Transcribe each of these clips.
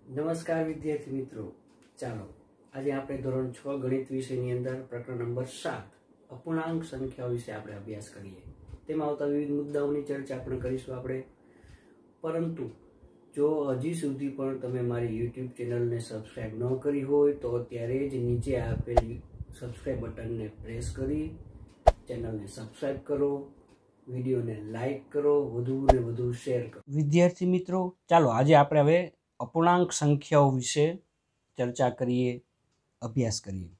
નમસ્કાર વિદ્યાર્થી મિત્રો, ચાલો આજે આપણે ધોરણ 6 ગણિત વિષયની અંદર પ્રકરણ નંબર 7 અપૂર્ણાંક સંખ્યાઓ વિશે આપણે અભ્યાસ કરીએ। તેમાં આવતા વિવિધ મુદ્દાઓની ચર્ચા પણ કરીશું આપણે। પરંતુ જો હજી સુધી પણ તમે મારી YouTube ચેનલને સબસ્ક્રાઇબ ન કરી હોય તો અત્યારે જ નીચે આપેલી સબસ્ક્રાઇબ બટનને પ્રેસ કરી ચેનલને સબસ્ક્રાઇબ કરો, વિડીયોને લાઈક કરો, વધુને વધુ શેર કરો। વિદ્યાર્થી મિત્રો, ચાલો આજે આપણે હવે અપૂર્ણાંક સંખ્યાઓ વિશે ચર્ચા કરીએ, અભ્યાસ કરીએ।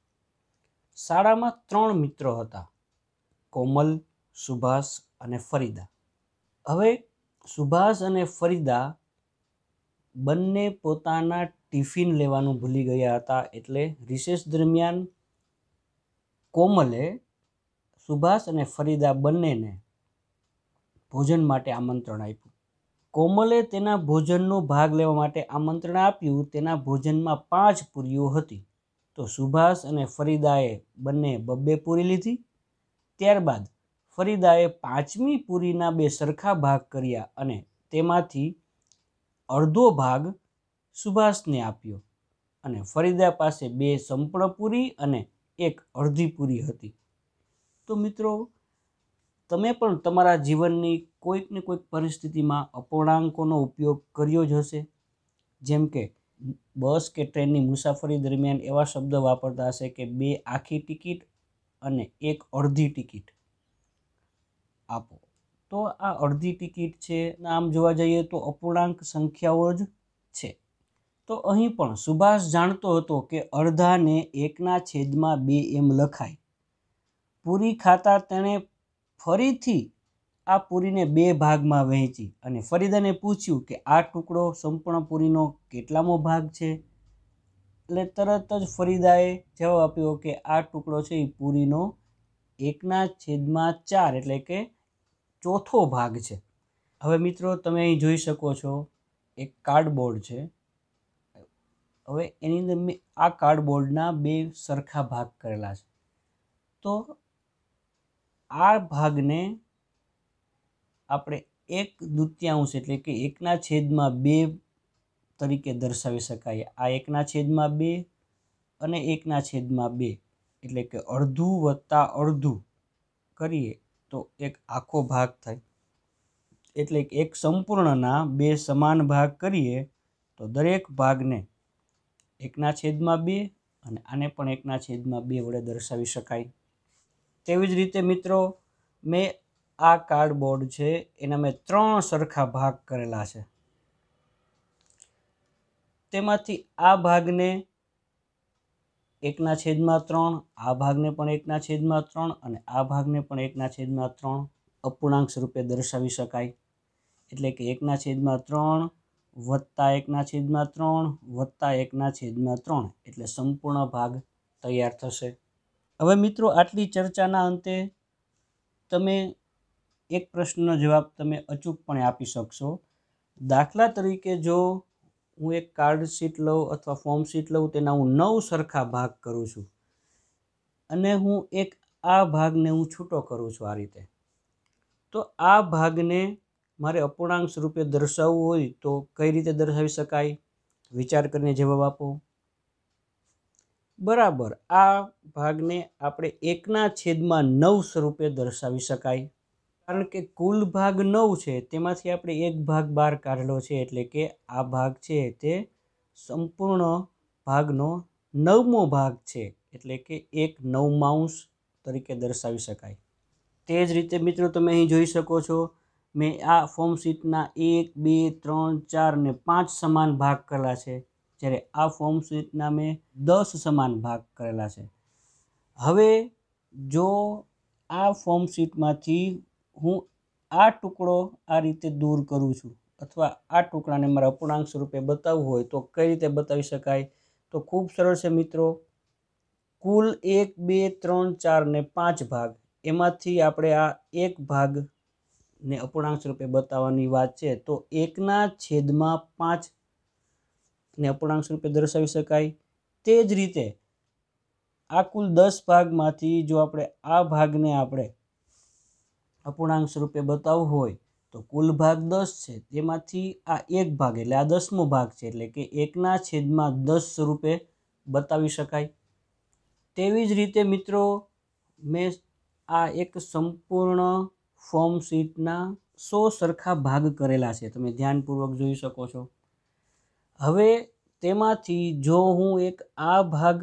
શાળામાં 3 મિત્રો હતા, કોમલ, સુભાષ અને ફરીદા। હવે સુભાષ અને ફરીદા બંને પોતાના ટિફિન લેવાનું ભૂલી ગયા હતા। એટલે રિસેસ દરમિયાન કોમલે સુભાષ અને ફરીદા બંનેને ભોજન માટે આમંત્રણ આપ્યું। કોમલે તેના ભોજનનો ભાગ લેવા માટે આમંત્રણ આપ્યું। તેના ભોજનમાં 5 પૂરીઓ હતી, તો સુભાષ અને ફરીદાએ બંને 2 પૂરી લીધી। ત્યારબાદ ફરીદાએ 5મી પૂરીના 2 સરખા ભાગ કર્યા અને તેમાંથી અડધો ભાગ સુભાષને આપ્યો અને ફરીદા પાસે 2 સંપૂર્ણ પૂરી અને 1 અડધી પૂરી હતી। તો મિત્રો, તમે પણ તમારા જીવનની કોઈક ને કોઈક પરિસ્થિતિમાં અપૂર્ણાંકોનો ઉપયોગ કર્યો જ હશે। જેમ કે બસ કે ટ્રેનની મુસાફરી દરમિયાન એવા શબ્દ વાપરતા હશે કે 2 આખી ટિકિટ અને 1 અડધી ટિકિટ આપો। તો આ અડધી ટિકિટ છે, આમ જોવા જઈએ તો અપૂર્ણાંક સંખ્યાઓ જ છે। તો અહીં પણ સુભાષ જાણતો હતો કે અડધાને 1/2 એમ લખાય। પૂરી ખાતા તેણે ફરીથી આ પૂરીને 2 ભાગમાં વહેંચી અને ફરીદાને પૂછ્યું કે આ ટુકડો સંપૂર્ણ પૂરીનો કેટલામો ભાગ છે? એટલે તરત જ ફરીદાએ જવાબ આપ્યો કે આ ટુકડો છે એ પૂરીનો 1/4 એટલે કે ચોથો ભાગ છે। હવે મિત્રો, તમે અહીં જોઈ શકો છો એક કાર્ડબોર્ડ છે। હવે એની અંદર મેં આ કાર્ડબોર્ડના 2 સરખા ભાગ કરેલા છે। તો આ ભાગને આપણે 1/2 એટલે કે 1/2 તરીકે દર્શાવી શકાય। આ 1/2 અને 1/2 એટલે કે અડધું વત્તા અડધું કરીએ તો એક આખો ભાગ થાય। એટલે કે એક સંપૂર્ણના 2 સમાન ભાગ કરીએ તો દરેક ભાગને 1/2 અને આને પણ 1/2 વડે દર્શાવી શકાય। તેવી જ રીતે મિત્રો, મેં આ કાર્ડબોર્ડ છે એના મેં 3 સરખા ભાગ કરેલા છે। તેમાંથી આ ભાગને 1/3, આ ભાગને પણ 1/3 અને આ ભાગને પણ 1/3 અપૂર્ણાંક સ્વરૂપે દર્શાવી શકાય। એટલે કે 1/3 વત્તા 1/3 વત્તા 1/3 એટલે સંપૂર્ણ ભાગ તૈયાર થશે। હવે મિત્રો, આટલી ચર્ચાના અંતે તમે એક પ્રશ્નનો જવાબ તમે અચૂકપણે આપી શકશો। દાખલા તરીકે, જો હું એક કાર્ડ શીટ લઉં અથવા ફોર્મ શીટ લઉં, તેના હું 9 સરખા ભાગ કરું છું અને હું એક આ ભાગને હું છૂટો કરું છું આ રીતે, તો આ ભાગને મારે અપૂર્ણાંક સ્વરૂપે દર્શાવવું હોય તો કઈ રીતે દર્શાવી શકાય? વિચાર કરીને જવાબ આપો। બરાબર, આ ભાગને આપણે 1/9 સ્વરૂપે દર્શાવી શકાય। કારણ કે કુલ ભાગ 9 છે, તેમાંથી આપણે એક ભાગ બહાર કાઢેલો છે, એટલે કે આ ભાગ છે તે સંપૂર્ણ ભાગનો 9મો ભાગ છે, એટલે કે 1/9 તરીકે દર્શાવી શકાય। તે જ રીતે મિત્રો, તમે અહીં જોઈ શકો છો મેં આ ફોર્મ શીટના 1, 2, 3, 4 ને 5 સમાન ભાગ કરેલા છે, જ્યારે આ ફોર્મ શીટના મેં 10 સમાન ભાગ કરેલા છે। હવે જો આ ફોર્મ શીટમાંથી હું આ ટુકડો આ રીતે દૂર કરું છું અથવા આ ટુકડાને મારે અપૂર્ણાંક સ્વરૂપે બતાવવું હોય તો કઈ રીતે બતાવી શકાય? તો ખૂબ સરળ છે મિત્રો। કુલ 1, 2, 3, 4 ને 5 ભાગ, એમાંથી આપણે આ એક ભાગને અપૂર્ણાંક સ્વરૂપે બતાવવાની વાત છે, તો 1/5 ને અપૂર્ણાંક સ્વરૂપે દર્શાવી શકાય। તે જ રીતે આ કુલ 10 ભાગમાંથી જો આપણે આ ભાગને આપણે અપૂર્ણાંક સ્વરૂપે બતાવવું હોય તો તો કુલ ભાગ 10 છે, તેમાંથી આ એક ભાગ એટલે આ 10મો ભાગ છે, એટલે કે 1/10 સ્વરૂપે બતાવી શકાય। તેવી જ રીતે મિત્રો મેં આ એક સંપૂર્ણ ફોર્મ શીટના 100 સરખા ભાગ કરેલા છે, તમે ધ્યાનપૂર્વક જોઈ શકો છો। હવે તેમાંથી જો હું એક આ ભાગ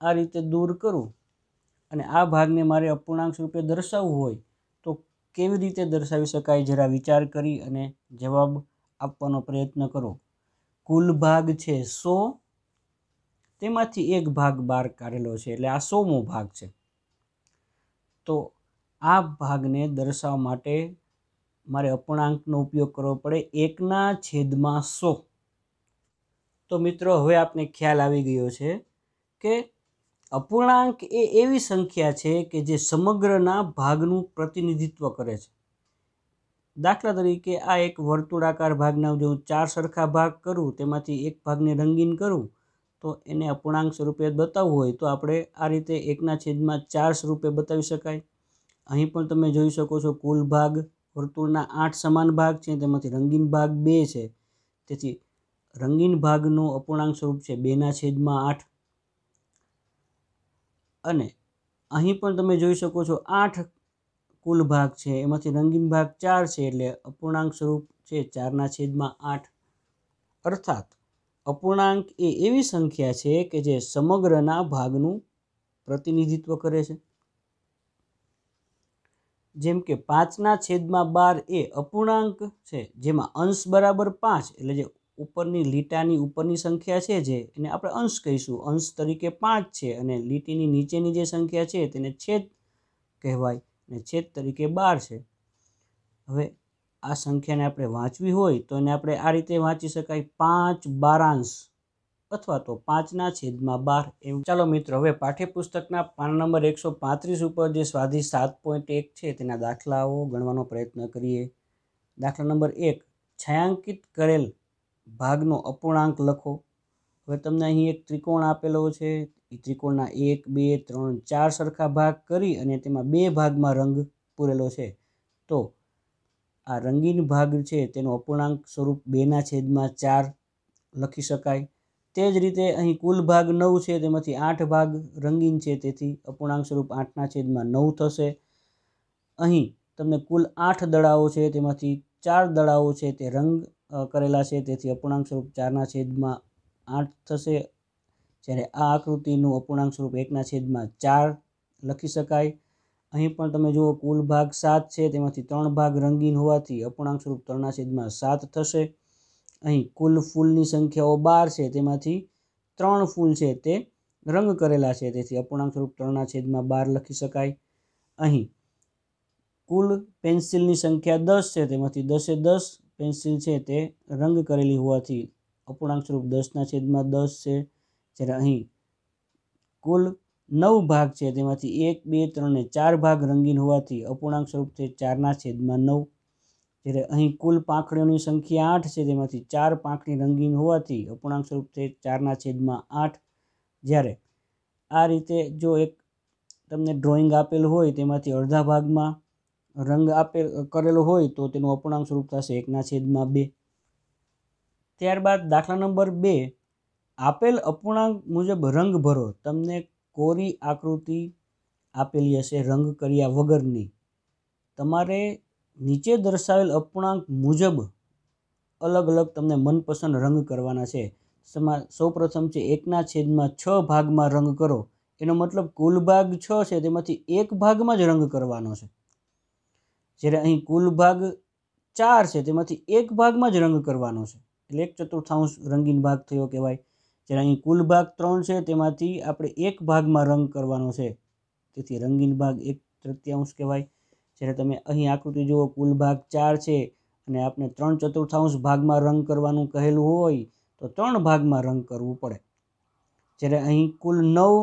આ રીતે દૂર કરું અને આ ભાગને મારે અપૂર્ણાંક રૂપે દર્શાવવું હોય તો કેવી રીતે દર્શાવી શકાય, જરા વિચાર કરી અને જવાબ આપવાનો પ્રયત્ન કરો। કુલ ભાગ છે 100, તેમાંથી એક ભાગ બહાર કાઢેલો છે એટલે આ 100મો ભાગ છે। તો આ ભાગને દર્શાવવા માટે મારે અપૂર્ણાંકનો ઉપયોગ કરવો પડે 1/100। તો મિત્રો હવે આપને ખ્યાલ આવી ગયો છે કે અપૂર્ણાંક એ એવી સંખ્યા છે કે જે સમગ્રના ભાગનું પ્રતિનિધિત્વ કરે છે। દાખલા તરીકે આ એક વર્તુળાકાર ભાગના જો 4 સરખા ભાગ કરું, તેમાંથી એક ભાગને રંગીન કરું તો એને અપૂર્ણાંક સ્વરૂપે બતાવવું હોય તો આપણે આ રીતે 1/4 સ્વરૂપે બતાવી શકાય। અહીં પણ તમે જોઈ શકો છો કુલ ભાગ વર્તુળના 8 સમાન ભાગ છે, તેમાંથી રંગીન ભાગ 2 છે, તેથી રંગીન ભાગનું અપૂર્ણાંક સ્વરૂપ છે 2/8। અને અહીં પણ તમે જોઈ શકો છો 8 કુલ ભાગ છે, એમાંથી રંગીન ભાગ 4 છે, એટલે અપૂર્ણાંક સ્વરૂપ છે 4/8। અર્થાત અપૂર્ણાંક એ એવી સંખ્યા છે કે જે સમગ્રના ભાગનું પ્રતિનિધિત્વ કરે છે। જેમ કે 5/12 એ અપૂર્ણાંક છે, જેમાં અંશ બરાબર 5 એટલે જે ઉપરની લીટાની ઉપરની સંખ્યા છે જે એને આપણે અંશ કહીશું, અંશ તરીકે 5 છે, અને લીટીની નીચેની જે સંખ્યા છે તેને છેદ કહેવાય અને છેદ તરીકે 12 છે। હવે આ સંખ્યાને આપણે વાંચવી હોય તો એને આપણે આ રીતે વાંચી શકાય 5/12 અથવા તો 5/12 એમ। ચાલો મિત્રો હવે પાઠ્યપુસ્તકના પાના નંબર 135 ઉપર જે સ્વાધ્યાય 7.1 છે તેના દાખલાઓ ગણવાનો પ્રયત્ન કરીએ। દાખલા નંબર 1, છાयांकित કરેલ ભાગનો અપૂર્ણાંક લખો। હવે તમને અહીં એક ત્રિકોણ આપેલો છે, એ ત્રિકોણના 1, 2, 3, 4 સરખા ભાગ કરી અને તેમાં 2 ભાગમાં રંગ પૂરેલો છે, તો આ રંગીન ભાગ છે તેનું અપૂર્ણાંક સ્વરૂપ 2/4 લખી શકાય। તે જ રીતે અહીં કુલ ભાગ 9 છે, તેમાંથી 8 ભાગ રંગીન છે, તેથી અપૂર્ણાંક સ્વરૂપ 8/9 થશે। અહીં તમને કુલ 8 દડાઓ છે, તેમાંથી 4 દડાઓ છે તે રંગ કરેલા છે, તેથી અપૂર્ણાંક સ્વરૂપ 4/8 થશે। જ્યારે આ આકૃતિનું અપૂર્ણાંક સ્વરૂપ 1/4 લખી શકાય। અહીં પણ તમે જુઓ કુલ ભાગ 7 છે, તેમાંથી 3 ભાગ રંગીન હોવાથી અપૂર્ણાંક સ્વરૂપ 3/7 થશે। અહીં કુલ ફૂલની સંખ્યાઓ 12 છે, તેમાંથી 3 ફૂલ છે તે રંગ કરેલા છે, તેથી અપૂર્ણાંક સ્વરૂપ 3/12 લખી શકાય। અહીં કુલ પેન્સિલની સંખ્યા 10 છે, તેમાંથી 10 પેન્સિલ છે તે રંગ કરેલી હોવાથી અપૂર્ણાંક સ્વરૂપ 10/10 છે। જ્યારે અહીં કુલ 9 ભાગ છે, તેમાંથી 1, 2, 3 અને 4 ભાગ રંગીન હોવાથી અપૂર્ણાંક સ્વરૂપ છે 4/9। જ્યારે અહીં કુલ પાંખડીઓની સંખ્યા 8 છે, તેમાંથી 4 પાંખડી રંગીન હોવાથી અપૂર્ણાંક સ્વરૂપ છે 4/8। જ્યારે આ રીતે જો એક તમને ડ્રોઈંગ આપેલું હોય તેમાંથી અડધા ભાગમાં રંગ કરેલો હોય તો તેનું અપૂર્ણાંક સ્વરૂપ થશે 1/2। ત્યારબાદ દાખલા નંબર 2, આપેલ અપૂર્ણાંક મુજબ રંગ ભરો। તમને કોરી આકૃતિ આપેલી હશે રંગ કર્યા વગરની, તમારે નીચે દર્શાવેલ અપૂર્ણાંક મુજબ અલગ અલગ તમને મનપસંદ રંગ કરવાના છે। સૌપ્રથમ છે 1/6 ભાગમાં રંગ કરો, એનો મતલબ કુલ ભાગ 6 છે, તેમાંથી એક ભાગમાં જ રંગ કરવાનો છે। જ્યારે અહીં કુલ ભાગ 4 છે, તેમાંથી એક ભાગમાં જ રંગ કરવાનો છે, એટલે 1/4 રંગીન ભાગ થયો કહેવાય। જ્યારે અહીં કુલ ભાગ 3 છે, તેમાંથી આપણે એક ભાગમાં રંગ કરવાનો છે, તેથી રંગીન ભાગ 1/3 કહેવાય। જ્યારે તમે અહીં આકૃતિ જુઓ કુલ ભાગ 4 છે અને આપણે 3/4 ભાગમાં રંગ કરવાનું કહેલું હોય તો 3 ભાગમાં રંગ કરવું પડે। જ્યારે અહીં કુલ 9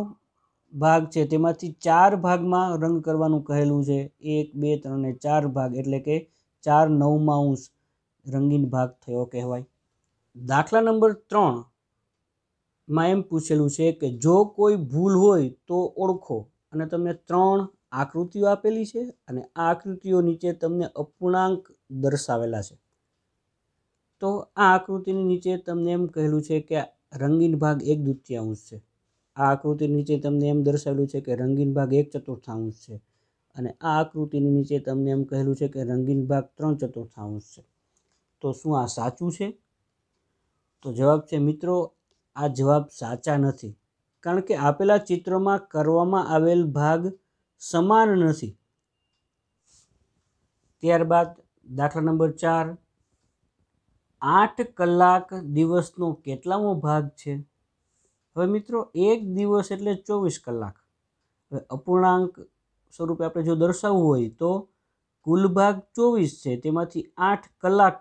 ભાગ છે, તેમાંથી 4 ભાગમાં રંગ કરવાનું કહેલું છે, 1, 2, 3 અને 4 ભાગ, એટલે કે 4/9 રંગીન ભાગ થયો કહેવાય। દાખલા નંબર 3 માં એમ પૂછેલું છે કે જો કોઈ ભૂલ હોય તો ઓળખો, અને તમને 3 આકૃતિઓ આપેલી છે અને આ આકૃતિઓ નીચે તમને અપૂર્ણાંક દર્શાવેલા છે। તો આ આકૃતિની નીચે તમને એમ કહેલું છે કે રંગીન ભાગ 1/2 છે। આ આકૃતિની નીચે તમને એમ દર્શાવેલું છે કે રંગીન ભાગ 1/4 છે અને આ આકૃતિની નીચે તમને એમ કહેલું છે કે રંગીન ભાગ 3/4 છે। તો શું આ સાચું છે? તો જવાબ છે મિત્રો, આ જવાબ સાચા નથી, કારણ કે આપેલા ચિત્રમાં કરવામાં આવેલ ભાગ સમાન નથી। ત્યારબાદ દાખલા નંબર 4, 8 કલાક દિવસનો કેટલામો ભાગ છે? હવે મિત્રો, એક દિવસ એટલે 24 કલાક। હવે અપૂર્ણાંક સ્વરૂપે આપણે જો દર્શાવવું હોય તો કુલ ભાગ 24 છે, તેમાંથી 8 કલાક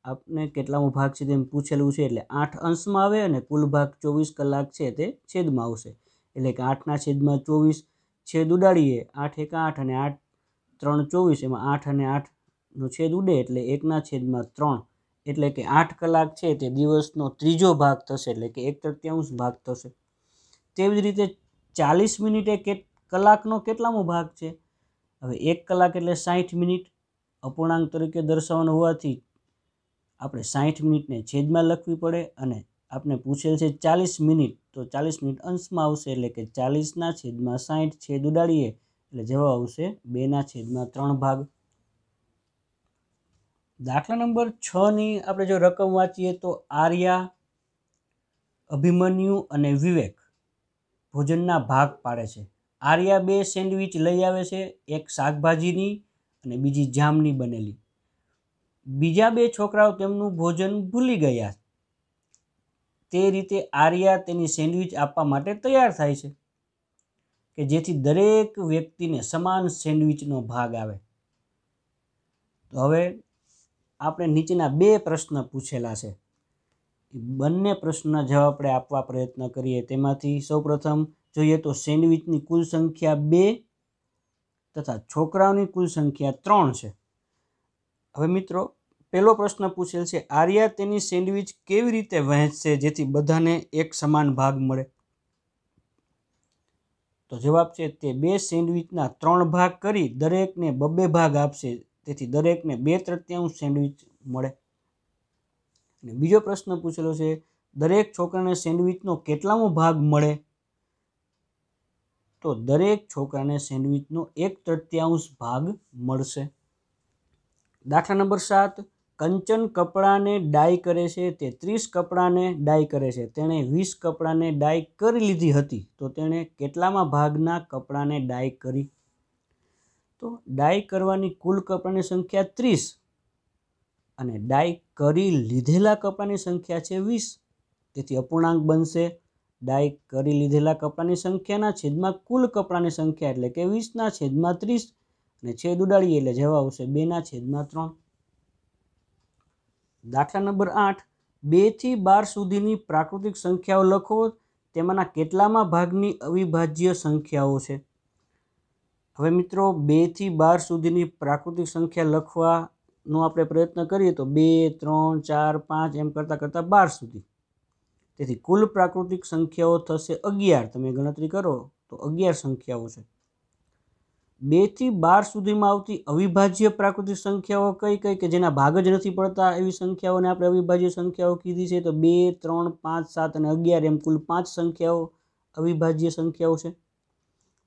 આપને કેટલામો ભાગ છે તેમ પૂછેલું છે, એટલે 8 અંશમાં આવે અને કુલ ભાગ 24 કલાક છે તે છેદમાં આવશે। એટલે કે 8/24 છેદ ઉડાડીએ, 8 × 8 અને 8 × 3 = 24, એમાં 8 અને 8નો છેદ ઉડે એટલે 1/3, એટલે કે 8 કલાક છે તે દિવસનો ત્રીજો ભાગ થશે, એટલે કે 1/3 ભાગ થશે। તેવી જ રીતે 40 મિનિટ એ કલાકનો કેટલામો ભાગ છે? હવે 1 કલાક એટલે 60 મિનિટ, અપૂર્ણાંક તરીકે દર્શાવવાનો હોવાથી આપણે 60 મિનિટને છેદમાં લખવી પડે અને આપણે પૂછેલ છે 40 મિનિટ, તો 40 મિનિટ અંશમાં આવશે, એટલે કે 40/60 છેદ ઉડાડીએ એટલે જવાબ આવશે 2/3 ભાગ। દાખલા નંબર 6ની આપણે જો રકમ વાંચીએ તો આર્યા, અભિમન્યુ અને વિવેક ભોજનના ભાગ પાડે છે। આર્યા 2 સેન્ડવિચ લઈ આવે છે, એક શાકભાજીની અને બીજી જામની બનેલી। બીજા 2 છોકરાઓ તેમનું ભોજન ભૂલી ગયા। તે રીતે આર્યા તેની સેન્ડવિચ આપવા માટે તૈયાર થાય છે કે જેથી દરેક વ્યક્તિને સમાન સેન્ડવિચનો ભાગ આવે। તો હવે આપણે નીચેના 2 પ્રશ્ન પૂછેલા છે, બંને પ્રશ્નના જવાબ આપણે આપવા પ્રયત્ન કરીએ। તેમાંથી સૌપ્રથમ જોઈએ તો સેન્ડવિચની કુલ સંખ્યા 2 તથા છોકરાઓની કુલ સંખ્યા 3 છે। હવે મિત્રો, પહેલો પ્રશ્ન પૂછેલ છે, આર્યા તેની સેન્ડવિચ કેવી રીતે વહેંચશે જેથી બધાને એક સમાન ભાગ મળે? તો જવાબ છે, તે 2 સેન્ડવિચના 3 ભાગ કરી દરેકને 2-2 ભાગ આપશે, તેથી દરેકને 2/3 સેન્ડવિચ મળે। અને બીજો પ્રશ્ન પૂછેલો છે, દરેક છોકરાને સેન્ડવિચનો કેટલામો ભાગ મળે? તો દરેક છોકરાને સેન્ડવિચનો 1/3 ભાગ મળશે। દાખલા નંબર 7, કંચન કપડાને ડાય કરે છે, તે 30 કપડાને ડાય કરે છે, તેણે 20 કપડાને ડાય કરી લીધી હતી, તો તેણે કેટલામા ભાગના કપડાને ડાય કરી? તો ડાય કરવાની કુલ કપડાની સંખ્યા 30 અને ડાય કરી લીધેલા કપડાની સંખ્યા છે 20, તેથી અપૂર્ણાંક બનશે ડાય કરી લીધેલા કપડાની સંખ્યાના છેદમાં કુલ કપડાની સંખ્યા, એટલે કે 20/30 અને છેદ ઉડાડીએ એટલે જવાબ આવશે 2/3। દાખલા નંબર 8, 2 થી 12 સુધીની પ્રાકૃતિક સંખ્યાઓ લખો, તેમાંના કેટલામા ભાગની અવિભાજ્ય સંખ્યાઓ છે? હવે મિત્રો, 2 થી 12 સુધીની પ્રાકૃતિક સંખ્યા લખવાનો આપણે પ્રયત્ન કરીએ તો 2, 3, 4, 5 એમ કરતાં 12 સુધી, તેથી કુલ પ્રાકૃતિક સંખ્યાઓ થશે 11। તમે ગણતરી કરો તો 11 સંખ્યાઓ છે। 2 થી 12 સુધીમાં આવતી અવિભાજ્ય પ્રાકૃતિક સંખ્યાઓ કઈ કઈ કે જેના ભાગ જ નથી પડતા એવી સંખ્યાઓને આપણે અવિભાજ્ય સંખ્યાઓ કીધી છે? તો 2, 3, 5, 7 અને 11 એમ કુલ 5 સંખ્યાઓ અવિભાજ્ય સંખ્યાઓ છે।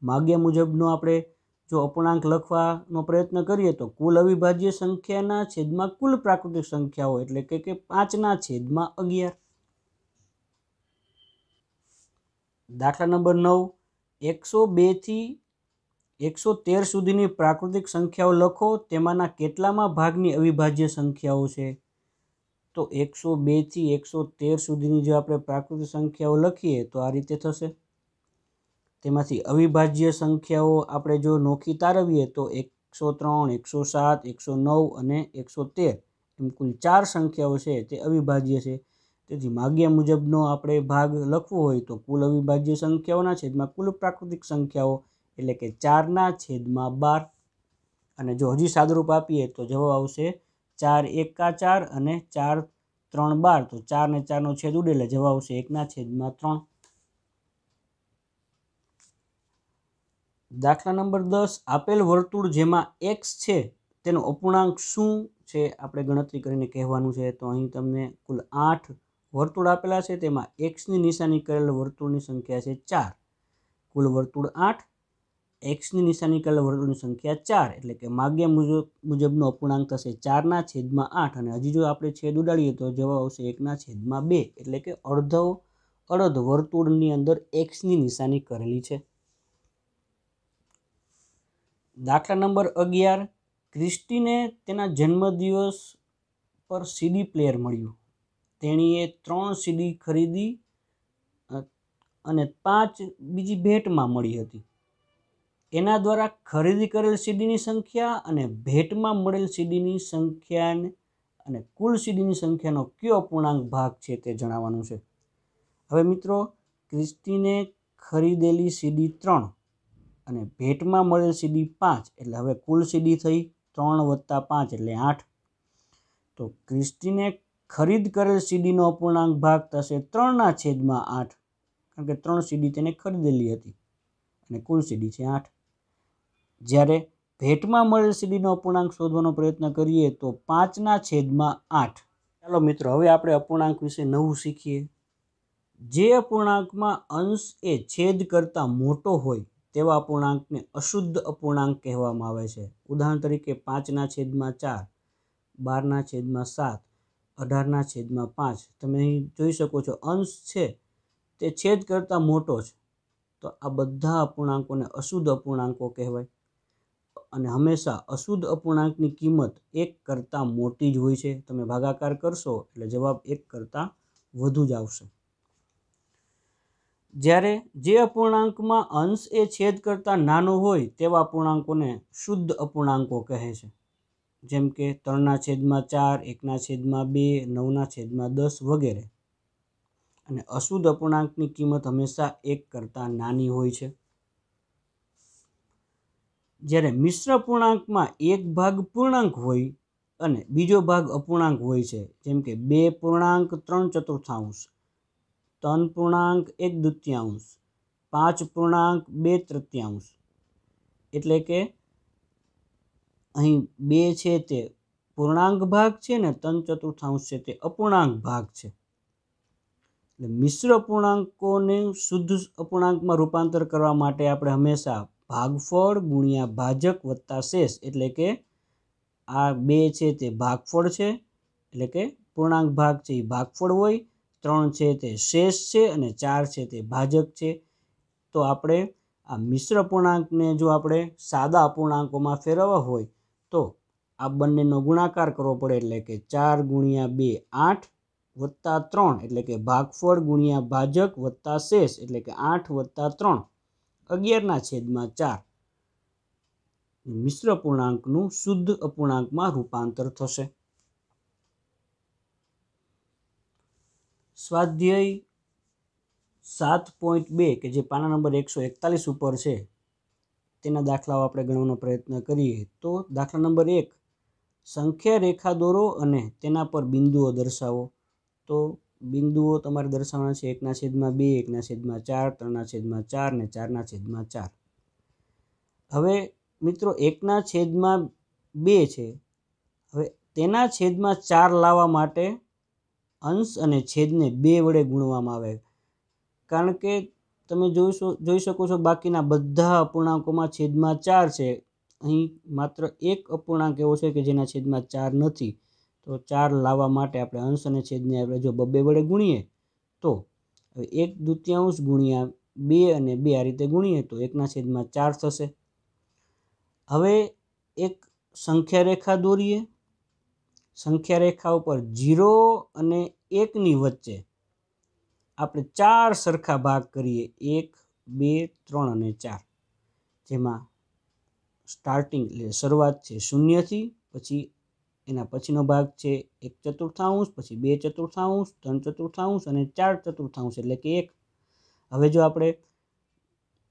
માગ્યા મુજબનો આપણે જો અપૂર્ણાંક લખવાનો પ્રયત્ન કરીએ તો કુલ અવિભાજ્ય સંખ્યાના છેદમાં કુલ પ્રાકૃતિક સંખ્યાઓ, એટલે કે 5/11। દાખલા નંબર 9, 102 થી 113 સુધીની પ્રાકૃતિક સંખ્યાઓ લખો, તેમાંના કેટલામા ભાગની અવિભાજ્ય સંખ્યાઓ છે? તો 102 થી 113 સુધીની જો આપણે પ્રાકૃતિક સંખ્યાઓ લખીએ તો આ રીતે થશે। તેમાંથી અવિભાજ્ય સંખ્યાઓ આપણે જો નોખી તારવીએ તો 103, 107, 109 અને 113 એમ કુલ 4 સંખ્યાઓ છે તે અવિભાજ્ય છે, તેથી માગ્યા મુજબનો આપણે ભાગ લખવો હોય તો કુલ અવિભાજ્ય સંખ્યાઓના છેદમાં કુલ પ્રાકૃતિક સંખ્યાઓ, એટલે કે 4/12। અને જો હજી સાદુરૂપ આપીએ તો જવાબ આવશે 4 × 1 = 4 અને 4 × 3 = 12, તો 4 ને 4નો છેદ ઉડે એટલે જવાબ આવશે 1/3। દાખલા નંબર 10, આપેલ વર્તુળ જેમાં x છે તેનો અપૂર્ણાંક શું છે આપણે ગણતરી કરીને કહેવાનું છે। તો અહીં તમને કુલ 8 વર્તુળ આપેલા છે, તેમાં એક્સની નિશાની કરેલ વર્તુળની સંખ્યા છે 4। કુલ વર્તુળ 8, એક્સની નિશાની કરેલ વર્તુળની સંખ્યા 4, એટલે કે માગ્યા મુજબનો અપૂર્ણાંક થશે 4/8। અને હજી જો આપણે છેદ ઉડાડીએ તો જવાબ આવશે 1/2, એટલે કે અડધ વર્તુળની અંદર એક્સની નિશાની કરેલી છે। દાખલા નંબર 11, ક્રિસ્ટીને તેના જન્મદિવસ પર સીડી પ્લેયર મળ્યું। તેણીએ 3 સીડી ખરીદી અને 5 બીજી ભેટમાં મળી હતી। એના દ્વારા ખરીદી કરેલ સીડીની સંખ્યા અને ભેટમાં મળેલ સીડીની સંખ્યા અને કુલ સીડીની સંખ્યાનો કયો અપૂર્ણાંક ભાગ છે તે જણાવવાનું છે। હવે મિત્રો, ક્રિસ્ટીને ખરીદેલી સીડી 3 અને ભેટમાં મળેલ સીડી 5, એટલે હવે કુલ સીડી થઈ 3 + 5 એટલે 8। તો ક્રિસ્ટીને ખરીદ કરેલ સીડીનો અપૂર્ણાંક ભાગ થશે 3/8, કારણ કે 3 સીડી તેને ખરીદેલી હતી અને કુલ સીડી છે 8। જ્યારે ભેટમાં મળેલ સીડીનો અપૂર્ણાંક શોધવાનો પ્રયત્ન કરીએ તો 5/8। ચાલો મિત્રો, હવે આપણે અપૂર્ણાંક વિશે નવું શીખીએ। જે અપૂર્ણાંકમાં અંશ એ છેદ કરતાં મોટો હોય તેવા અપૂર્ણાંકને અશુદ્ધ અપૂર્ણાંક કહેવામાં આવે છે। ઉદાહરણ તરીકે 5/4, 12/7, 18/5। તમે અહીં જોઈ શકો છો, અંશ છે તે છેદ કરતાં મોટો છે, તો આ બધા અપૂર્ણાંકોને અશુદ્ધ અપૂર્ણાંકો કહેવાય। અને હંમેશા અશુદ્ધ અપૂર્ણાંકની કિંમત 1 કરતાં મોટી જ હોય છે। તમે ભાગાકાર કરશો એટલે જવાબ 1 કરતાં વધુ જ આવશે। જ્યારે જે અપૂર્ણાંકમાં અંશ એ છેદ કરતાં નાનો હોય તેવા અપૂર્ણાંકોને શુદ્ધ અપૂર્ણાંકો કહે છે, જેમ કે 3/4, 1/2, 9/10 વગેરે। અને અશુદ્ધ અપૂર્ણાંકની કિંમત હંમેશા 1 કરતાં નાની હોય છે। જ્યારે મિશ્ર અપૂર્ણાંકમાં એક ભાગ પૂર્ણાંક હોય અને બીજો ભાગ અપૂર્ણાંક હોય છે, જેમ કે 2.3/4, 3.1/2, 5.2/3, એટલે કે અહીં 2 છે તે પૂર્ણાંક ભાગ છે ને 3/4 છે તે અપૂર્ણાંક ભાગ છે। એટલે મિશ્ર અપૂર્ણાંકોને શુદ્ધ અપૂર્ણાંકમાં રૂપાંતર કરવા માટે આપણે હંમેશા ભાગફળ ગુણ્યા ભાજક વત્તા શેષ, એટલે કે આ 2 છે તે ભાગફળ છે, એટલે કે પૂર્ણાંક ભાગ છે એ ભાગફળ હોય, 3 છે તે શેષ છે અને 4 છે તે ભાજક છે। તો આપણે આ મિશ્ર અપૂર્ણાંકને જો આપણે સાદા અપૂર્ણાંકોમાં ફેરવવા હોય તો આ બંનેનો ગુણાકાર કરવો પડે, એટલે કે 4 × 2 8 વત્તા 3, એટલે કે ભાગફળ ગુણ્યા ભાજક વત્તા શેષ, એટલે કે 8 વત્તા 3 11/4 મિશ્ર અપૂર્ણાંકનું શુદ્ધ અપૂર્ણાંકમાં રૂપાંતર થશે। સ્વાધ્યાય 7.2 કે જે પાના નંબર 141 ઉપર છે તેના દાખલાઓ આપણે ગણવાનો પ્રયત્ન કરીએ। તો દાખલા નંબર 1, સંખ્યા રેખા દોરો અને તેના પર બિંદુઓ દર્શાવો। તો બિંદુઓ તમારે દર્શાવવાના છે 1/2, 1/4, 3/4 ને 4/4। હવે મિત્રો 1/2 છે, હવે તેના છેદમાં 4 લાવવા માટે અંશ અને છેદને 2 વડે ગુણવામાં આવે, કારણ કે તમે જોઈ શકો છો બાકીના બધા અપૂર્ણાંકોમાં છેદમાં 4 છે। અહીં માત્ર એક અપૂર્ણાંક એવો છે કે જેના છેદમાં 4 નથી, તો 4 લાવવા માટે આપણે અંશ અને છેદને આપણે જો 2 વડે ગુણીએ તો 1/2 ગુણ્યા 2 અને 2 આ રીતે ગુણીએ તો 1/4 થશે। હવે એક સંખ્યા રેખા દોરીએ। સંખ્યા રેખા ઉપર 0 અને 1ની વચ્ચે આપણે 4 સરખા ભાગ કરીએ, 1, 2, 3 અને 4, જેમાં સ્ટાર્ટિંગ એટલે શરૂઆત છે 0થી, પછી એના પછીનો ભાગ છે 1/4, પછી 2/4, 3/4 અને 4/4, એટલે કે 1। હવે જો આપણે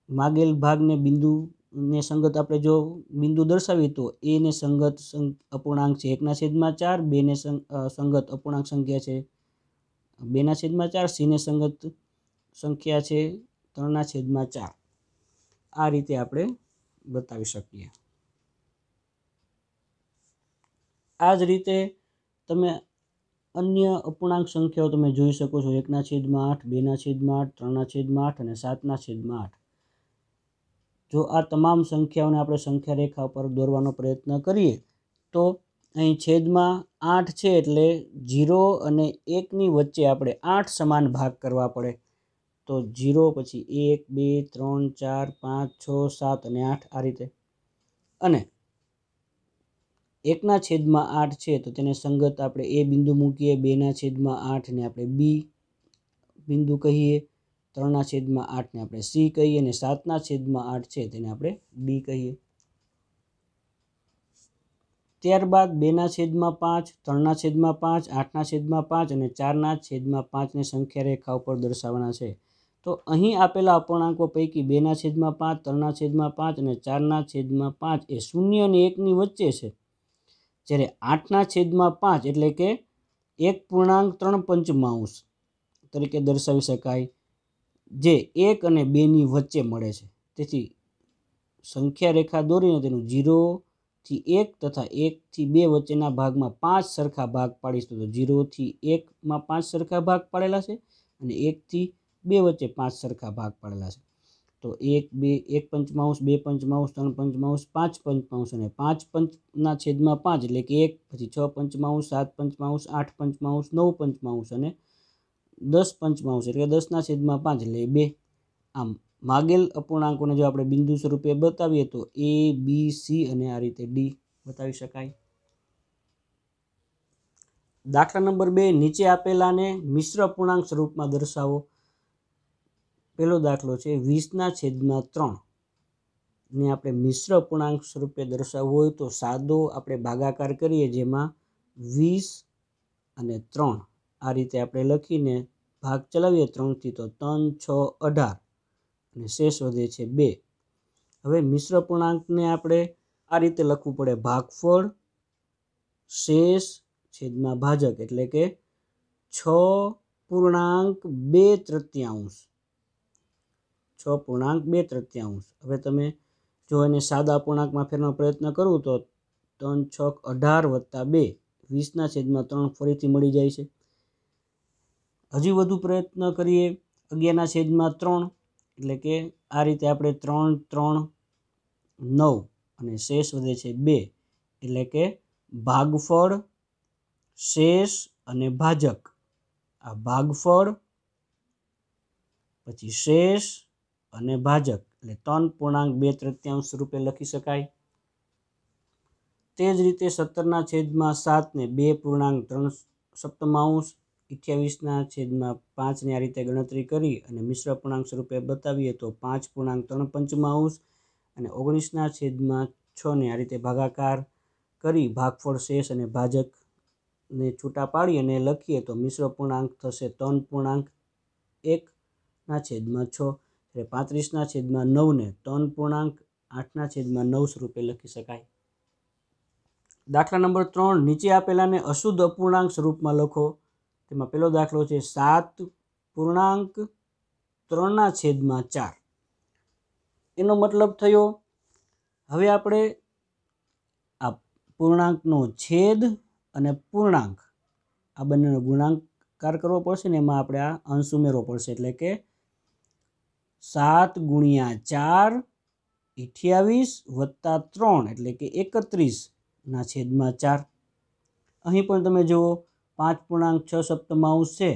માગેલ ભાગને બિંદુને સંગત આપણે જો બિંદુ દર્શાવીએ તો એ ને સંગત અપૂર્ણાંક છે 1/4, 2 ને સંગત અપૂર્ણાંક સંખ્યા છે 2/4, સી ને સંગત સંખ્યા છે 3/4। આ રીતે આપણે બતાવી શકીએ। આ જ રીતે તમે અન્ય અપૂર્ણાંક સંખ્યાઓ તમે જોઈ શકો છો 1/8, 2/8, 3/8 અને 7/8. જો આ તમામ સંખ્યાઓને આપણે સંખ્યા રેખા પર દોરવાનો પ્રયત્ન કરીએ તો અહીં છેદમાં 8 છે એટલે 0 અને 1ની વચ્ચે આપણે 8 સમાન ભાગ કરવા પડે. તો 0 પછી 1, 2, 3, 4, 5, 6, 7 અને 8 આ રીતે. અને 1/8 છે તો તેને સંગત આપણે એ બિંદુ મૂકીએ. 2/8 ને આપણે બી બિંદુ કહીએ. 3/8 ને આપણે સી કહીએ અને 7/8 છે તેને આપણે ડી કહીએ. ત્યારબાદ 2/5, 3/5, 8/5 અને 4/5 ને સંખ્યા રેખા ઉપર દર્શાવવાના છે. તો અહીં આપેલા અપૂર્ણાંકો પૈકી 2/5, 3/5 અને 4/5 એ 0 અને 1ની વચ્ચે છે. જ્યારે 8/5 એટલે કે 1.3 તરીકે દર્શાવી શકાય, જે 1 અને 2ની વચ્ચે મળે છે. તેથી સંખ્યા રેખા દોરીને તેનું 0 થી 1 તથા 1 થી 2 વચ્ચેના ભાગમાં 5 સરખા ભાગ પાડીશું. તો 0 થી 1માં 5 સરખા ભાગ પાડેલા છે અને 1 થી 2 વચ્ચે 5 સરખા ભાગ પાડેલા છે. તો 1, 2, 1/5, 2/5, 3/5, 5/5 અને 5/5 એટલે કે 1, પછી 6/5, 7/5, 8/5, 9/5 અને 10/5 એટલે 10/5 એટલે 2. આમ માગેલ અપૂર્ણાંકોને જો આપણે બિંદુ સ્વરૂપે બતાવીએ તો એ, બી, સી અને આ રીતે ડી બતાવી શકાય. દાખલા નંબર 2, નીચે આપેલાને મિશ્ર અપૂર્ણાંક સ્વરૂપમાં દર્શાવો. પહેલો દાખલો છે 20/3 ને આપણે મિશ્ર અપૂર્ણાંક સ્વરૂપે દર્શાવવું હોય તો સાદો આપણે ભાગાકાર કરીએ, જેમાં 20 અને 3 આ રીતે આપણે લખીને ભાગ ચલાવીએ 3 થી, તો 3, 6, 18 અને શેષ વધે છે 2. હવે મિશ્ર અપૂર્ણાંકને આપણે આ રીતે લખવું પડે: ભાગફળ શેષ છેદમાં ભાજક, એટલે કે 6.2/3. 6.2/3. હવે તમે જો એને સાદા અપૂર્ણાંકમાં ફેરવાનો પ્રયત્ન કરું તો 3, 6, 18 વત્તા 2 20/3 ફરીથી મળી જાય છે. હજી વધુ પ્રયત્ન કરીએ 11/3 એટલે કે આ રીતે આપણે 3, 3, 9 અને શેષ વધે છે 2, એટલે કે ભાગફળ શેષ અને ભાજક. આ ભાગફળ પછી શેષ અને ભાજક એટલે 3.2/3 રૂપે લખી શકાય. તે જ રીતે 17/7 ને 2.3 સપ્તમાંશ, 28/5 ને આ રીતે ગણતરી કરી અને મિશ્ર અપૂર્ણાંક સ્વરૂપે બતાવીએ તો 5.3 પંચમાંશ અને 19/6 ને આ રીતે ભાગાકાર કરી ભાગફળ શેષ અને ભાજકને છૂટા પાડી અને લખીએ તો મિશ્ર અપૂર્ણાંક થશે 3.1/6. 35/9 ને 3.8/9 સ્વરૂપે લખી શકાય. દાખલા નંબર 3, નીચે આપેલાને અશુદ્ધ અપૂર્ણાંક સ્વરૂપમાં લખો. તેમાં પહેલો દાખલો છે 7.3/4. એનો મતલબ થયો, હવે આપણે આ પૂર્ણાંકનો છેદ અને પૂર્ણાંક આ બંનેનો ગુણાકાર કરવો પડશે ને એમાં આપણે આ અંશ ઉમેરવો પડશે, એટલે કે 7 × 4 28 વત્તા 3 એટલે કે 31/4. અહીં પણ તમે જુઓ 5.6 સપ્તમાંશ છે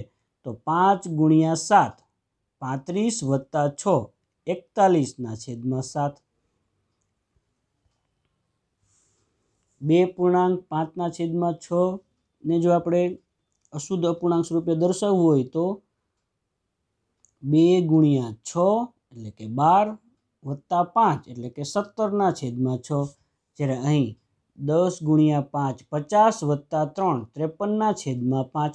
તો 5 × 7 35 વત્તા 6 41/7. 2.5/6 ને જો આપણે અશુદ્ધ અપૂર્ણાંક સ્વરૂપે દર્શાવવું હોય તો 2 × 6 એટલે કે 12 વત્તા 5 એટલે કે 17/6. જ્યારે અહીં 10 × 5 50 વત્તા 3 53/5.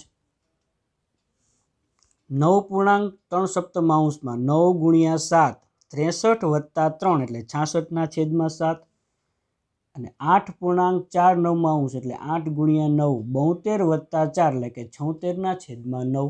9.3 સપ્તમાંશમાં 9 × 7 63 વત્તા 3 એટલે 66/7 અને 8.4 નવમાંશ એટલે 8 × 9 72 વત્તા 4 એટલે કે 76/9.